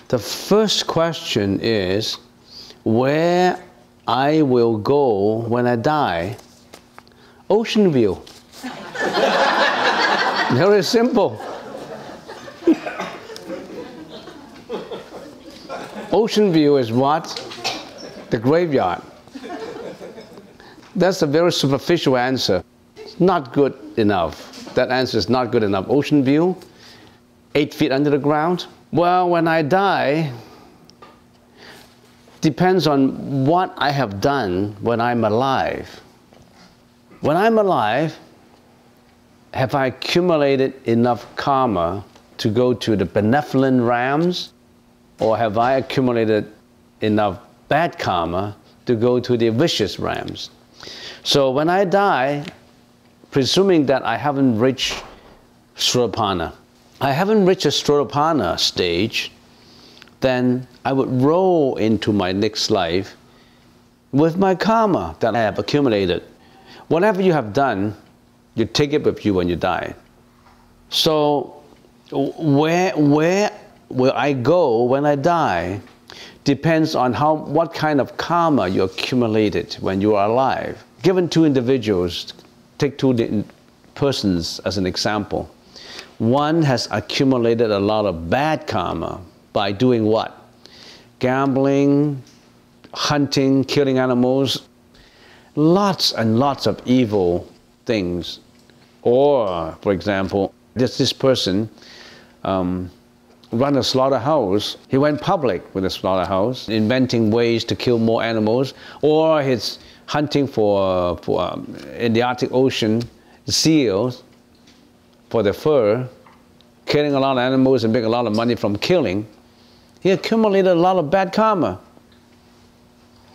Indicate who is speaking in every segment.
Speaker 1: The first question is where I will go when I die. Ocean view. Very simple. Ocean view is what? The graveyard. That's a very superficial answer. It's not good enough. That answer is not good enough. Ocean view, 8 feet under the ground. Well, when I die, depends on what I have done when I'm alive. When I'm alive, have I accumulated enough karma to go to the benevolent realms, or have I accumulated enough bad karma to go to the vicious realms? So when I die, presuming that I haven't reached Srotapana, I haven't reached a Srotapana stage, then I would roll into my next life with my karma that I have accumulated. Whatever you have done, you take it with you when you die. So where will I go when I die depends on what kind of karma you accumulated when you are alive. Given two individuals, take two persons as an example. One has accumulated a lot of bad karma by doing what? Gambling, hunting, killing animals, lots and lots of evil things. Or, for example, this person run a slaughterhouse. He went public with a slaughterhouse, inventing ways to kill more animals. Or he's hunting in the Arctic Ocean, seals, for the fur, killing a lot of animals and making a lot of money from killing. He accumulated a lot of bad karma.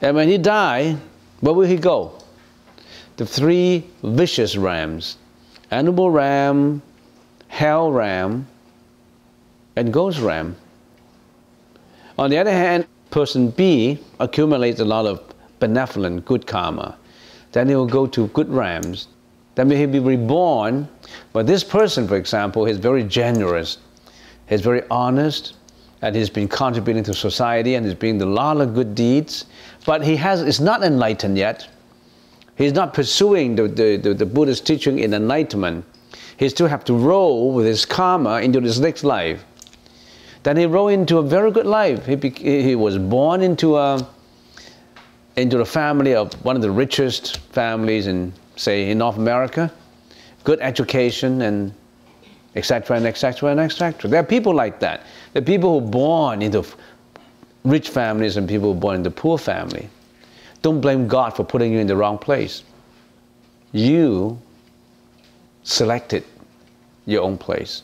Speaker 1: And when he died, where will he go? The three vicious realms: animal realm, hell realm, and ghost realm. On the other hand, person B accumulates a lot of benevolent, good karma. Then he will go to good realms. Then he'll be reborn. But this person, for example, is very generous, he's very honest, and he's been contributing to society and he's doing a lot of good deeds. But is not enlightened yet. He's not pursuing the Buddha's teaching in enlightenment. He still have to roll with his karma into this next life. Then he roll into a very good life. He was born into the family of one of the richest families in, say, in North America. Good education, and etc. and etc. and etc. There are people like that. There are people who are born into rich families and people who are born into poor family. Don't blame God for putting you in the wrong place. You selected your own place.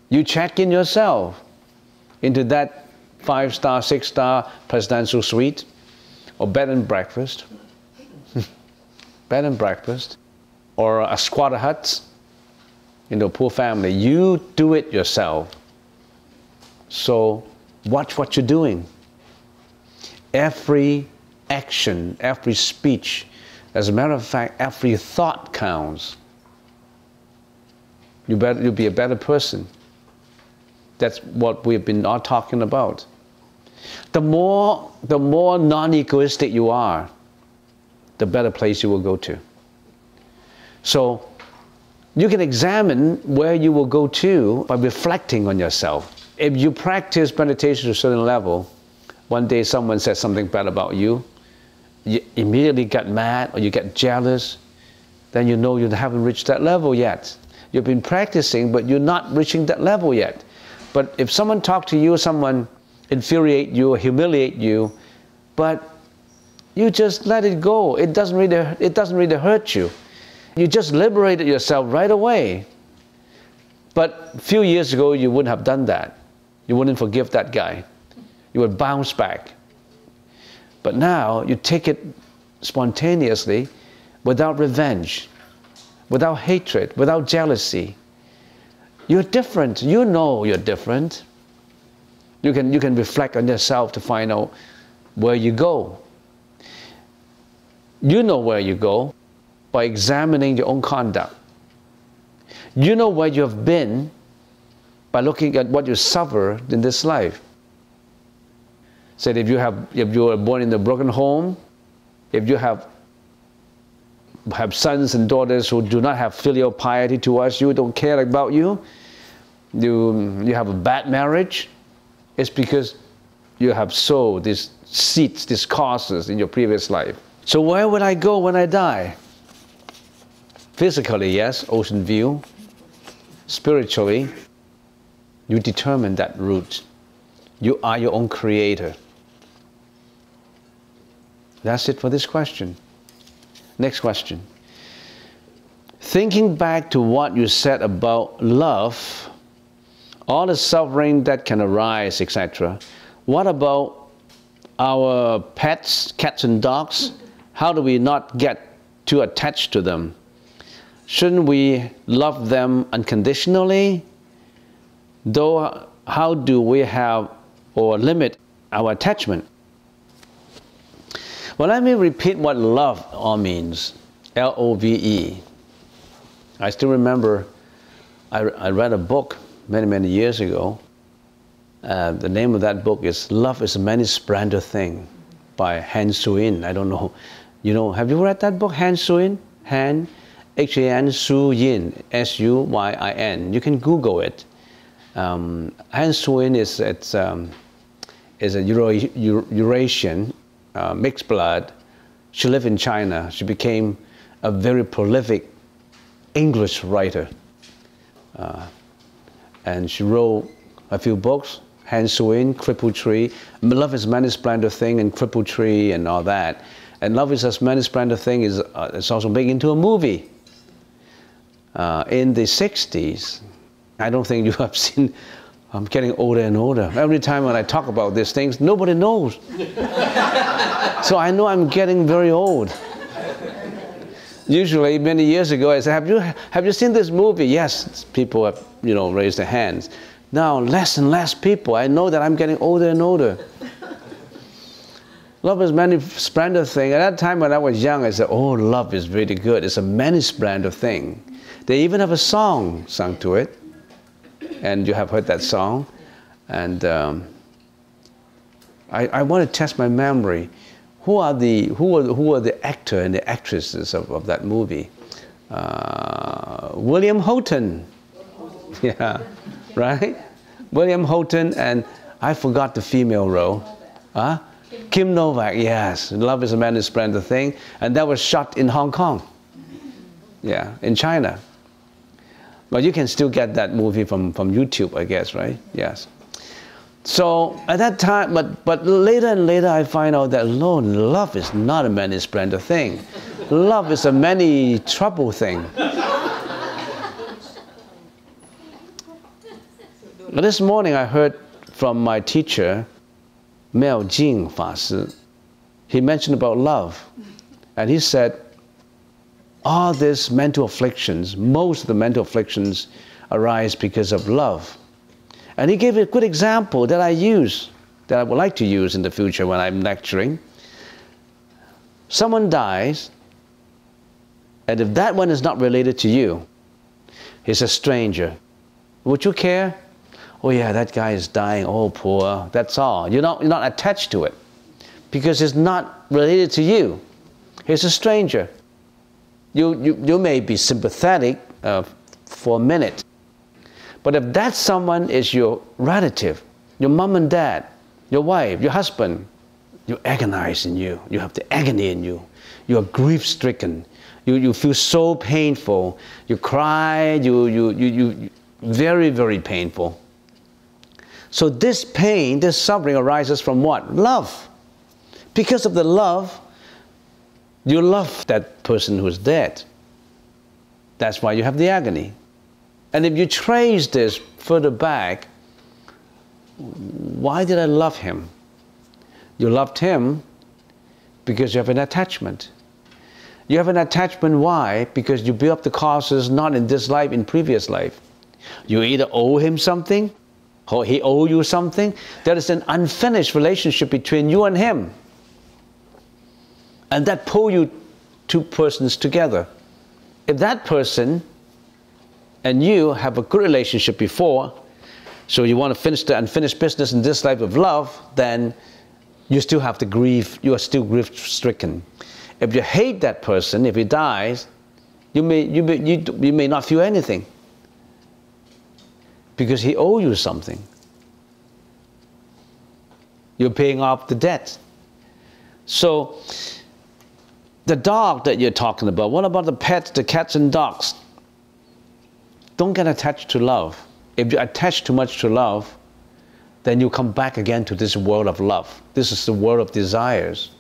Speaker 1: You check in yourself into that 5-star, 6-star presidential suite or bed and breakfast. Bed and breakfast, or a squatter hut in a poor family. You do it yourself. So watch what you're doing. Every action, every speech, as a matter of fact, every thought counts. You'll be a better person. That's what we've been all talking about. The more non-egoistic you are, the better place you will go to. So you can examine where you will go to by reflecting on yourself. If you practice meditation to a certain level, one day someone says something bad about you, you immediately get mad or you get jealous, then you know you haven't reached that level yet. You've been practicing, but you're not reaching that level yet. But if someone talks to you, someone infuriate you or humiliate you, but you just let it go. It doesn't really hurt you. You just liberated yourself right away. But a few years ago, you wouldn't have done that. You wouldn't forgive that guy. You would bounce back. But now you take it spontaneously, without revenge, without hatred, without jealousy. You're different. You know you're different. You can reflect on yourself to find out where you go. You know where you go by examining your own conduct. You know where you have been by looking at what you suffered in this life. Said if you were born in a broken home, if you have sons and daughters who do not have filial piety towards you, don't care about you, you have a bad marriage, it's because you have sowed these seeds, these causes in your previous life. So where will I go when I die? Physically, yes, ocean view. Spiritually, you determine that route. You are your own creator. That's it for this question. Next question. Thinking back to what you said about love, all the suffering that can arise, etc. What about our pets, cats and dogs? How do we not get too attached to them? Shouldn't we love them unconditionally? Though, how do we have or limit our attachment? Well, let me repeat what love all means. L-O-V-E. I still remember I read a book many years ago. The name of that book is Love is a Many Splendid Thing by Han Suyin. I don't know. You know, have you read that book, Han Suyin? Han, H-A-N, Suyin, S-U-Y-I-N. You can Google it. Han Suyin is a Eurasian, mixed blood. She lived in China. She became a very prolific English writer. And she wrote a few books, Han Suyin, Cripple Tree, Love is Many Splendid Thing, and Cripple Tree, and all that. And Love is a Many Splendid Thing is also made into a movie. In the 60s, I don't think you have seen, I'm getting older and older. Every time when I talk about these things, nobody knows. So I know I'm getting very old. Usually, many years ago, I said, have you seen this movie? Yes, people have, raised their hands. Now, less and less people. I know that I'm getting older and older. Love is many splendid thing. At that time when I was young, I said, oh, love is really good. It's a many splendid thing. They even have a song sung to it. And you have heard that song. And I want to test my memory. Who are the actor and the actresses of that movie? William Houghton. Yeah, right? William Houghton, and I forgot the female role. Kim Novak, yes. Love is a Many Splendid Thing. And that was shot in Hong Kong. Yeah, in China. But you can still get that movie from YouTube, I guess, right? Yes. So at that time, but later and later I find out that love is not a many splendid thing. Love is a many trouble thing. This morning I heard from my teacher,净法師. He mentioned about love. And he said, all these mental afflictions, most of the mental afflictions arise because of love. And he gave a good example that I use, that I would like to use in the future when I'm lecturing. Someone dies, and if that one is not related to you, he's a stranger, would you care? Oh yeah, that guy is dying, oh poor, that's all. You're not attached to it, because it's not related to you. He's a stranger. You may be sympathetic for a minute, but if that someone is your relative, your mom and dad, your wife, your husband, you agonize in you. You have the agony in you. You are grief-stricken. You feel so painful. You cry. You very, very painful. So this pain, this suffering arises from what? Love. Because of the love, you love that person who's dead. That's why you have the agony. And if you trace this further back, why did I love him? You loved him Because you have an attachment. You have an attachment, why? Because you build up the causes not in this life, in previous life. You either owe him something, or he owe you something. There is an unfinished relationship between you and him. And that pull you two persons together. If that person and you have a good relationship before, so you want to finish the unfinished business in this life of love, then you still have to grieve. You are still grief-stricken. If you hate that person, if he dies, you may not feel anything, because he owes you something. You're paying off the debt. So the dog that you're talking about, what about the pets, the cats and dogs? Don't get attached to love. If you attach too much to love, then you come back again to this world of love. This is the world of desires.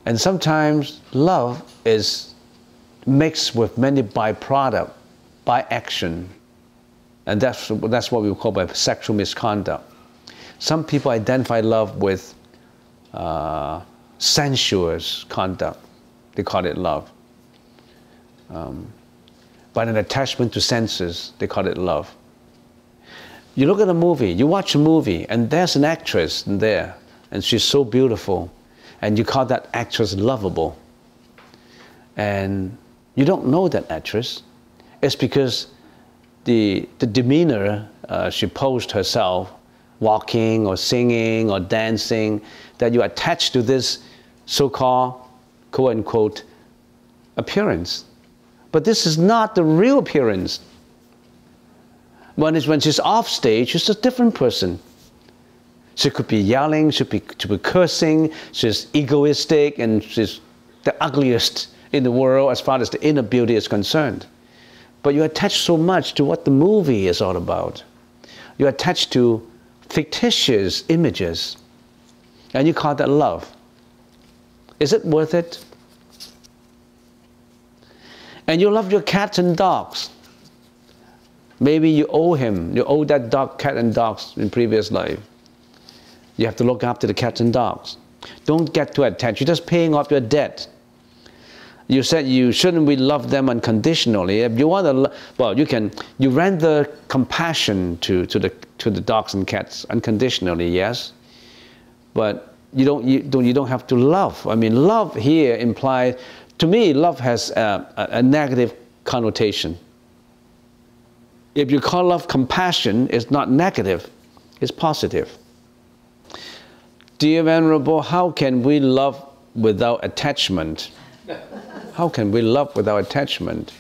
Speaker 1: And sometimes love is mixed with many byproducts, by action. And that's what we call by sexual misconduct. Some people identify love with sensuous conduct. They call it love. But an attachment to senses, they call it love. You look at a movie, you watch a movie, and there's an actress there, and she's so beautiful, and you call that actress lovable. And you don't know that actress. It's because the demeanor she posed herself, walking or singing or dancing, that you attach to this so-called, quote-unquote, appearance. But this is not the real appearance. When she's off stage, she's a different person. She could be yelling, she could be cursing, she's egoistic, and she's the ugliest in the world as far as the inner beauty is concerned. But you attach so much to what the movie is all about. You attach to fictitious images, and you call that love. Is it worth it? And you love your cats and dogs. Maybe you owe that dog, cat and dogs in previous life. You have to look after the cats and dogs. Don't get too attached. You're just paying off your debt. You said you shouldn't we love them unconditionally. If you want to, well, you render compassion to the dogs and cats unconditionally, yes. But you don't have to love. I mean, love here implies, to me, love has a negative connotation. If you call love compassion, it's not negative, it's positive. Dear Venerable, how can we love without attachment? How can we love without attachment?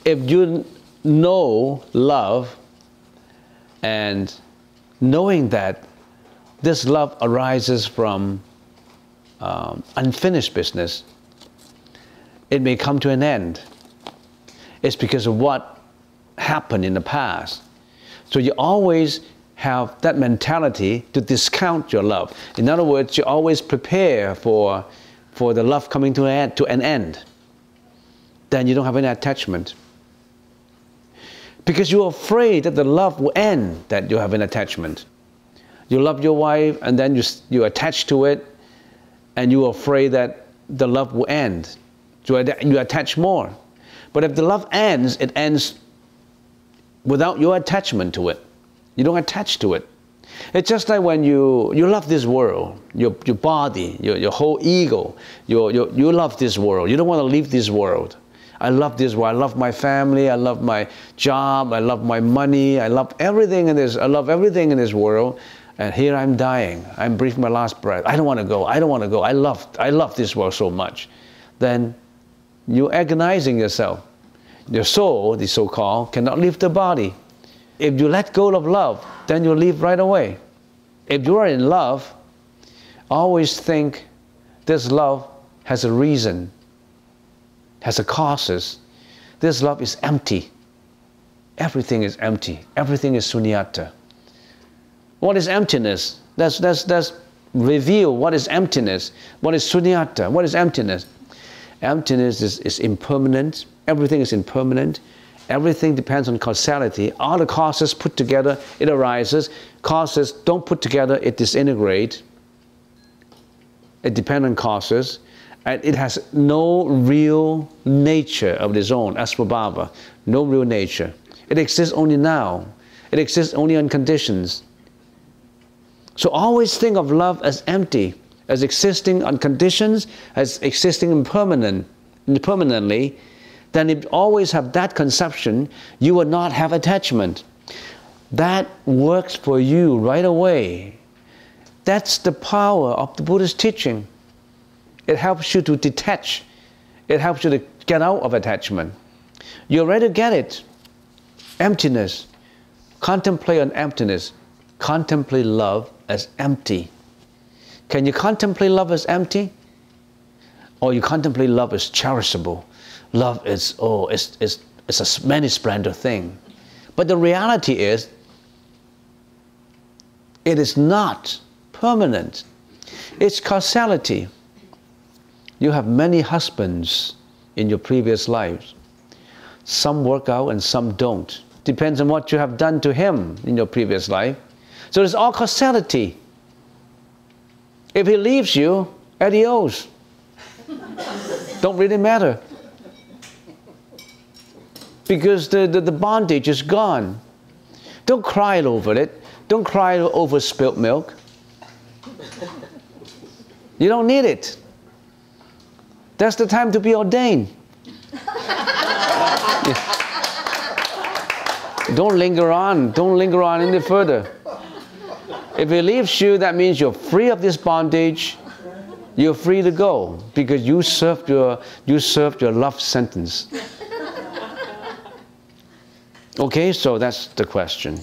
Speaker 1: If you know love, and knowing that this love arises from unfinished business, it may come to an end. It's because of what happened in the past. So you always have that mentality to discount your love. In other words, you always prepare for the love coming to an end. Then you don't have any attachment. Because you're afraid that the love will end, that you have an attachment. You love your wife, and then you attach to it, and you're afraid that the love will end. So you attach more. But if the love ends, it ends without your attachment to it. You don't attach to it. It's just like when you love this world, your body, your whole ego, you love this world. You don't want to leave this world. I love this world. I love my family. I love my job. I love my money. I love everything in this. I love everything in this world. And here I'm dying. I'm breathing my last breath. I don't want to go. I don't want to go. I love this world so much. Then you're agonizing yourself. Your soul, the so-called, cannot leave the body. If you let go of love, then you leave right away. If you are in love, always think this love has a reason, has a causes. This love is empty. Everything is empty. Everything is sunyata. What is emptiness? Let's reveal what is emptiness. What is sunyata? What is emptiness? Emptiness is impermanent. Everything is impermanent. Everything depends on causality. All the causes put together, it arises. Causes don't put together, it disintegrates. it depends on causes, and it has no real nature of its own, as for Baba, no real nature. It exists only now. It exists only on conditions. So always think of love as empty, as existing on conditions, as existing impermanently. Then if you always have that conception, you will not have attachment. That works for you right away. That's the power of the Buddha's teaching. It helps you to detach. It helps you to get out of attachment. You're ready to get it. Emptiness. Contemplate on emptiness. Contemplate love as empty. Can you contemplate love as empty? Or you contemplate love as cherishable? Love is, it's a many splendor thing. But the reality is, it is not permanent. It's causality. You have many husbands in your previous lives. Some work out and some don't. Depends on what you have done to him in your previous life. So it's all causality. If he leaves you, adios. Don't really matter. Because the bondage is gone. Don't cry over it. Don't cry over spilt milk. You don't need it. That's the time to be ordained. Don't linger on. Don't linger on any further. If he leaves you, that means you're free of this bondage. You're free to go because you served your love sentence. Okay, so that's the question.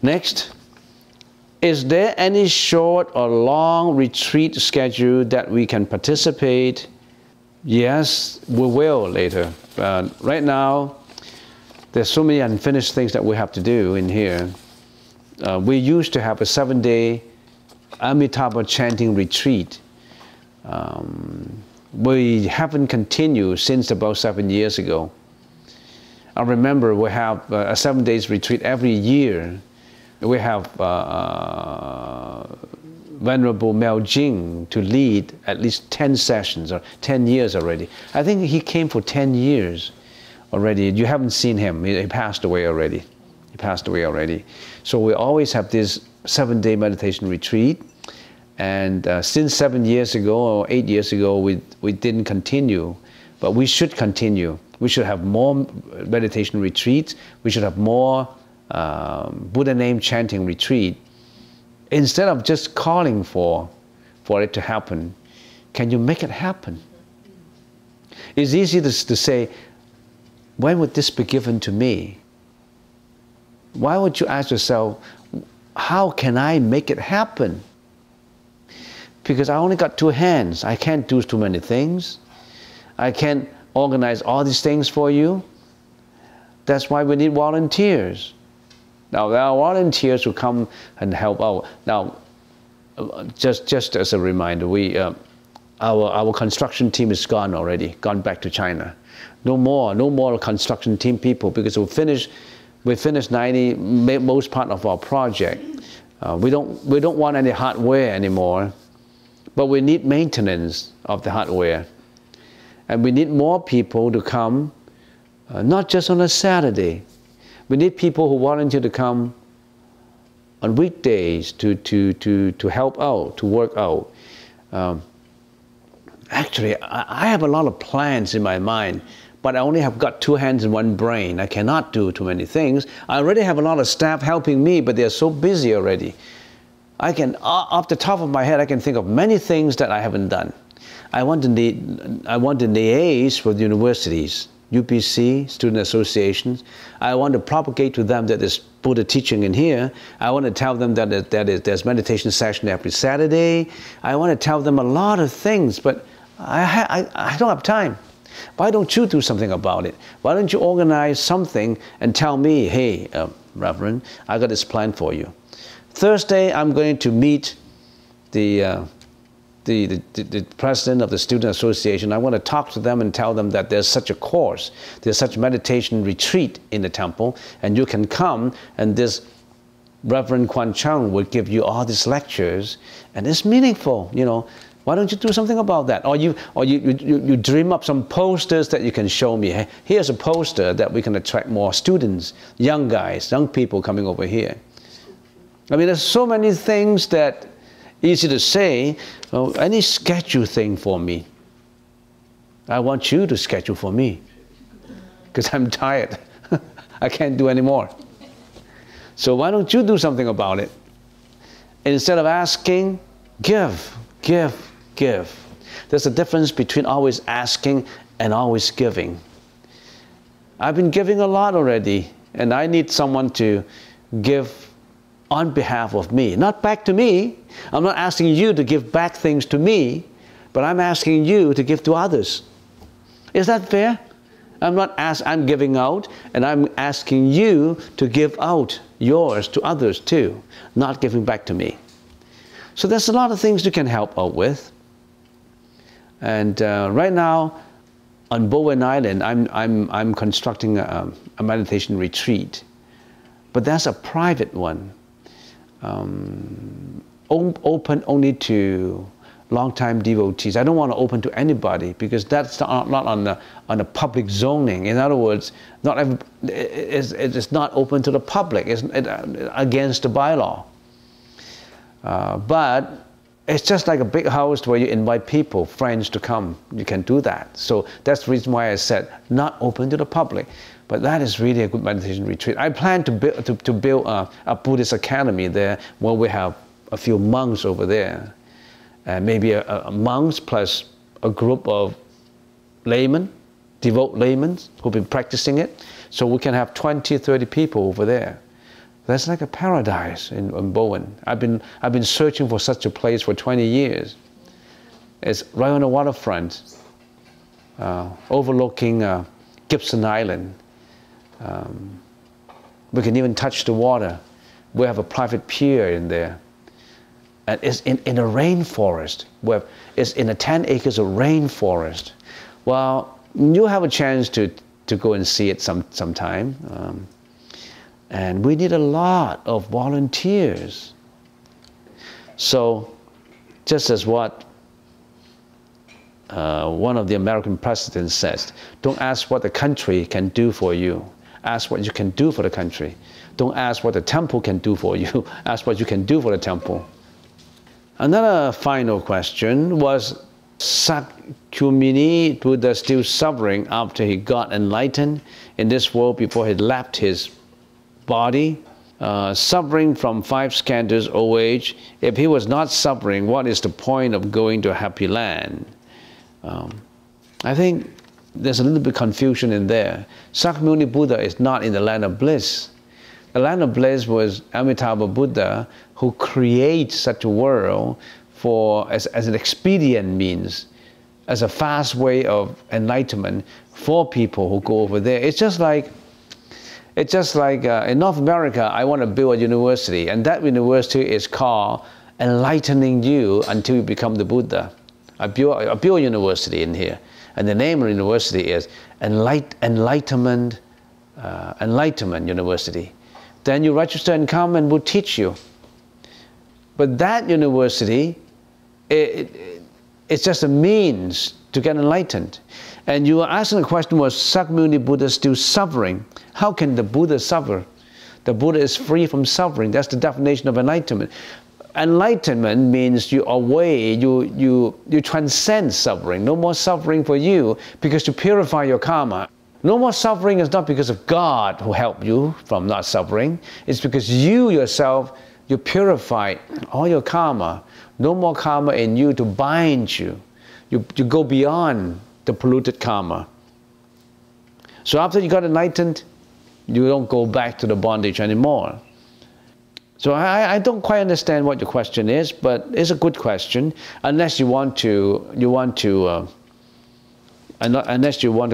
Speaker 1: Next, is there any short or long retreat schedule that we can participate? Yes, we will later. Right now, there's so many unfinished things that we have to do in here. We used to have a 7-day Amitabha chanting retreat. We haven't continued since about 7 years ago. I remember we have a 7 days retreat every year. We have Venerable Mel Jing to lead at least 10 sessions, or 10 years already. I think he came for 10 years already. You haven't seen him. He passed away already. He passed away already. So we always have this 7-day meditation retreat. And since 7 years ago or 8 years ago, we didn't continue. But we should continue. We should have more meditation retreats. We should have more Buddha name chanting retreat. Instead of just calling for it to happen, can you make it happen? It's easy to say, when would this be given to me? Why would you ask yourself, how can I make it happen? Because I only got 2 hands. I can't do too many things. I can't organize all these things for you. That's why we need volunteers. Now, there are volunteers who come and help out. Now, just as a reminder, our construction team is gone already, gone back to China. No more construction team people, because we finished most part of our project. We don't want any hardware anymore, but we need maintenance of the hardware. And we need more people to come, not just on a Saturday. We need people who volunteer to come on weekdays to help out, to work out. Actually, I have a lot of plans in my mind, but I only have got 2 hands and 1 brain. I cannot do too many things. I already have a lot of staff helping me, but they're so busy already. I can, off the top of my head, I can think of many things that I haven't done. I want to liaise with universities, UPC, student associations. I want to propagate to them that there's Buddha teaching in here. I want to tell them that there's meditation session every Saturday. I want to tell them a lot of things, but I don't have time. Why don't you do something about it? Why don't you organize something and tell me, hey, Reverend, I got this plan for you. Thursday, I'm going to meet the president of the student association. I want to talk to them and tell them that there's such a course, there's such meditation retreat in the temple, and you can come, and this Reverend Quan Chung will give you all these lectures, and it's meaningful, you know. Why don't you do something about that? Or you dream up some posters that you can show me. Hey, here's a poster that we can attract more students, young guys, young people coming over here. I mean, there's so many things that easy to say. Oh, any schedule thing for me. I want you to schedule for me because I'm tired. I can't do anymore. So why don't you do something about it? Instead of asking, give, give, give. There's a difference between always asking and always giving. I've been giving a lot already, and I need someone to give on behalf of me, not back to me. I'm not asking you to give back things to me, but I'm asking you to give to others. Is that fair? I'm giving out, and I'm asking you to give out yours to others too, not giving back to me. So there's a lot of things you can help out with. And right now, on Bowen Island, I'm constructing a meditation retreat, but that's a private one, open only to long-time devotees. I don't want to open to anybody because that's not on the public zoning. In other words, it's not open to the public. It's against the bylaw. But it's just like a big house where you invite people, friends to come. You can do that. So that's the reason why I said not open to the public. But that is really a good meditation retreat. I plan to build a Buddhist academy there where we have a few monks over there. Maybe a monks plus a group of laymen, devout laymen who've been practicing it. So we can have 20, 30 people over there. That's like a paradise in Bowen. I've been searching for such a place for 20 years. It's right on the waterfront, overlooking Gibson Island. We can even touch the water. We have a private pier in there. And it's in a rainforest. It's in 10 acres of rainforest. Well, you have a chance to go and see it sometime. And we need a lot of volunteers. So, just as what one of the American presidents says, don't ask what the country can do for you. Ask what you can do for the country. Don't ask what the temple can do for you. Ask what you can do for the temple. Another final question was, Sakyamuni Buddha still suffering after he got enlightened in this world before he left his body, suffering from 5 scandals old age. If he was not suffering, what is the point of going to a happy land? I think there's a little bit of confusion in there. Sakyamuni Buddha is not in the land of bliss. The land of bliss was Amitabha Buddha, who creates such a world as an expedient means, as a fast way of enlightenment for people who go over there. It's just like in North America, I want to build a university, and that university is called Enlightening You Until You Become the Buddha. I build a university in here, and the name of the university is Enlightenment University. Then you register and come, and we'll teach you. But that university, it's just a means to get enlightened. And you are asking the question, was Sakyamuni Buddha still suffering? How can the Buddha suffer? The Buddha is free from suffering. That's the definition of enlightenment. Enlightenment means you transcend suffering. No more suffering for you because you purify your karma. No more suffering is not because of God who helped you from not suffering. It's because you yourself, you purified all your karma. No more karma in you to bind you. You go beyond the polluted karma. So after you got enlightened, you don't go back to the bondage anymore. So I don't quite understand what your question is, but it's a good question. Unless you want to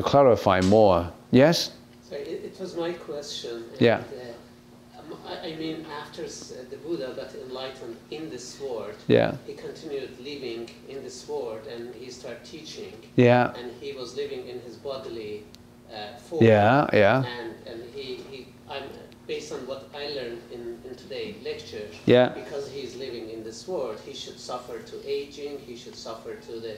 Speaker 1: clarify more. Yes?
Speaker 2: So it was my question.
Speaker 1: Yeah.
Speaker 2: I mean, after the Buddha got enlightened in this world,
Speaker 1: yeah,
Speaker 2: he continued living in this world, and he started teaching.
Speaker 1: Yeah.
Speaker 2: And he was living in his bodily form.
Speaker 1: Yeah, yeah.
Speaker 2: And based on what I learned in today's lecture,
Speaker 1: Yeah.
Speaker 2: because he's living in this world, he should suffer to aging, he should suffer to the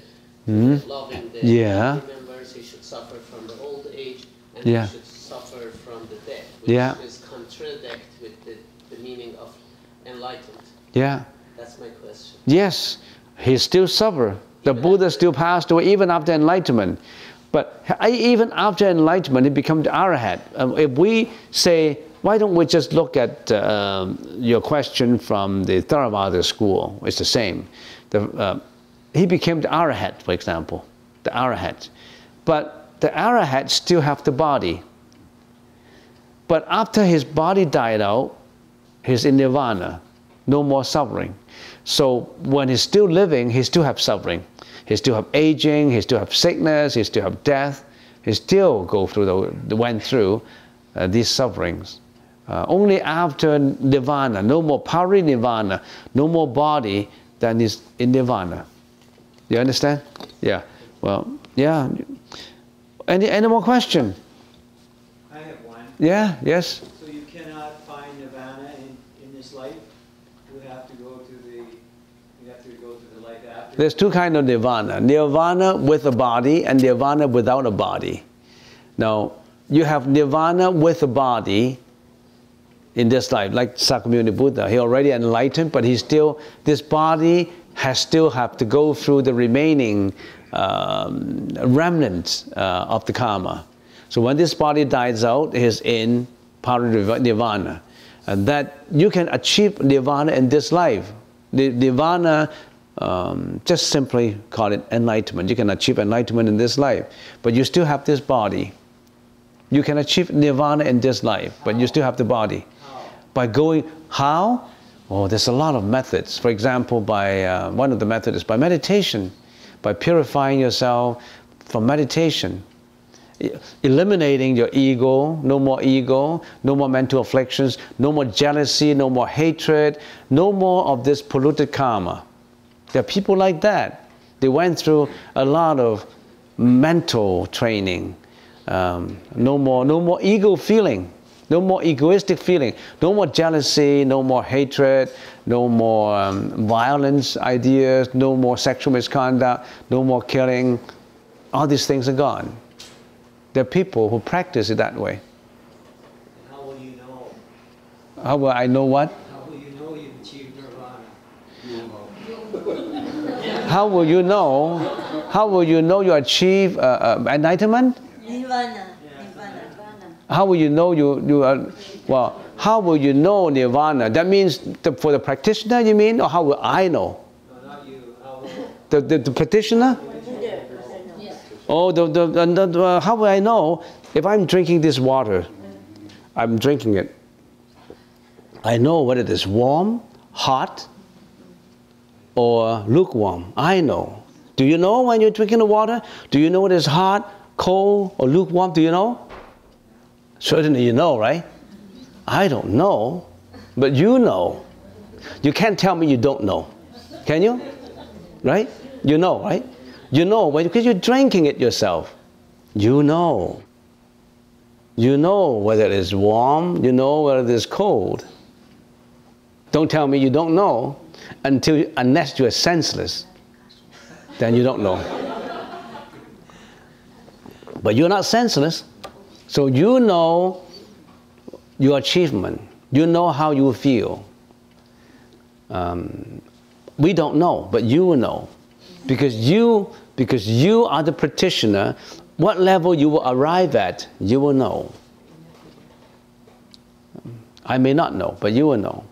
Speaker 2: loving the
Speaker 1: Yeah.
Speaker 2: family members, he should suffer from the old age, and
Speaker 1: Yeah.
Speaker 2: he should suffer from the death, which
Speaker 1: Yeah.
Speaker 2: is contradict with the meaning of enlightenment.
Speaker 1: Yeah.
Speaker 2: That's my question.
Speaker 1: Yes, he still suffer. The Buddha still passed away even after enlightenment. But even after enlightenment, he becomes the Arhat. If we say, why don't we just look at your question from the Theravada school? It's the same. He became the Arhat, for example, the Arhat. But the Arhat still have the body. But after his body died out, he's in Nirvana, no more suffering. So when he's still living, he still have suffering. He still have aging, he still have sickness, he still have death. He still went through these sufferings. Only after Nirvana, no more Parinirvana, no more body, then he's in Nirvana. You understand? Yeah. Well, yeah. Any more question?
Speaker 3: I have one.
Speaker 1: Yeah, yes.
Speaker 3: So you cannot find nirvana in this life? You have to go to the life after?
Speaker 1: There's two kinds of nirvana. Nirvana with a body and nirvana without a body. Now, you have nirvana with a body in this life, like Sakyamuni Buddha. He already enlightened, but he still, this body still have to go through the remaining remnants of the karma. So when this body dies out, he is in parinirvana. And that you can achieve nirvana in this life. The nirvana, just simply call it enlightenment. You can achieve enlightenment in this life, but you still have this body. You can achieve nirvana in this life, but you still have the body. By going, how? Oh, there's a lot of methods. For example, one of the methods is by meditation, by purifying yourself from meditation. Eliminating your ego, no more mental afflictions, no more jealousy, no more hatred, no more of this polluted karma. There are people like that. They went through a lot of mental training. No more ego feeling, no more egoistic feeling, no more jealousy, no more hatred, no more violence ideas, no more sexual misconduct, no more killing. All these things are gone. There are people who practice it that way.
Speaker 3: How will you know?
Speaker 1: How will I know what?
Speaker 3: How will you know you've achieved nirvana?
Speaker 1: How will you know? How will you know you achieve enlightenment?
Speaker 4: Nirvana.
Speaker 1: How will you know you are, well, how will you know nirvana? That means for the practitioner, you mean? Or how will I know?
Speaker 3: No, not you. How will
Speaker 1: The practitioner? Oh, how will I know? If I'm drinking this water, I'm drinking it. I know whether it is warm, hot, or lukewarm. I know. Do you know when you're drinking the water? Do you know whether it's hot, cold, or lukewarm? Do you know? Certainly you know, right? I don't know, but you know. You can't tell me you don't know. Can you? Right? You know, right? You know, because you're drinking it yourself. You know. You know whether it is warm, you know whether it is cold. Don't tell me you don't know unless you are senseless. Then you don't know. But you're not senseless. So you know your achievement. You know how you feel. We don't know, but you will know. Because you are the practitioner, what level you will arrive at, you will know. I may not know, but you will know.